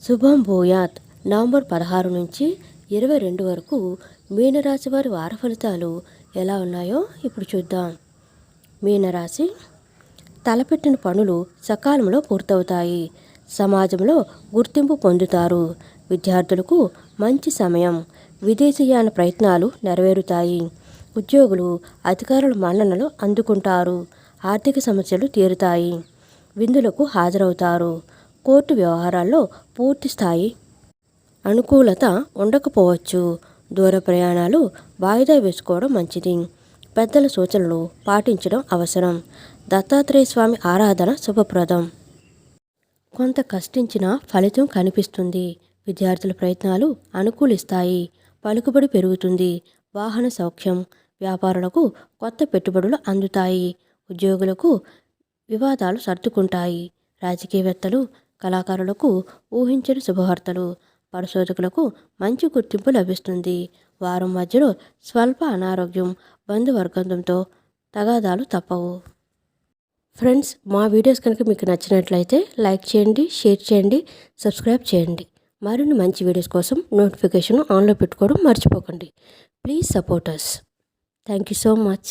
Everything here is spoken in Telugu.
శుభం భూయాత్. నవంబర్ 16 నుంచి 22 వరకు మీనరాశి వారి వార ఫలితాలు ఎలా ఉన్నాయో ఇప్పుడు చూద్దాం. మీనరాశి, తలపెట్టిన పనులు సకాలంలో పూర్తవుతాయి. సమాజంలో గుర్తింపు పొందుతారు. విద్యార్థులకు మంచి సమయం. విదేశీయాన ప్రయత్నాలు నెరవేరుతాయి. ఉద్యోగులు అధికారుల మన్ననలు అందుకుంటారు. ఆర్థిక సమస్యలు తీరుతాయి. విందులకు హాజరవుతారు. కోర్టు వ్యవహారాల్లో పూర్తి స్థాయి అనుకూలత ఉండకపోవచ్చు. దూర ప్రయాణాలు వాయిదా వేసుకోవడం మంచిది. పెద్దల సూచనలు పాటించడం అవసరం. దత్తాత్రేయ స్వామి ఆరాధన శుభప్రదం. కొంత కష్టించిన ఫలితం కనిపిస్తుంది. విద్యార్థుల ప్రయత్నాలు అనుకూలిస్తాయి. పలుకుబడి పెరుగుతుంది. వాహన సౌఖ్యం. వ్యాపారులకు కొత్త పెట్టుబడులు అందుతాయి. ఉద్యోగులకు వివాదాలు సర్దుకుంటాయి. రాజకీయవేత్తలు, కళాకారులకు ఊహించని శుభవార్తలు. పరిశోధకులకు మంచి గుర్తింపు లభిస్తుంది. వారం మధ్యలో స్వల్ప అనారోగ్యం, బంధువర్గంతో తగాదాలు తప్పవు. ఫ్రెండ్స్, మా వీడియోస్ కనుక మీకు నచ్చినట్లయితే లైక్ చేయండి, షేర్ చేయండి, సబ్స్క్రైబ్ చేయండి. మరిన్ని మంచి వీడియోస్ కోసం నోటిఫికేషన్ ఆన్లో పెట్టుకోవడం మర్చిపోకండి. Please support us. Thank you so much.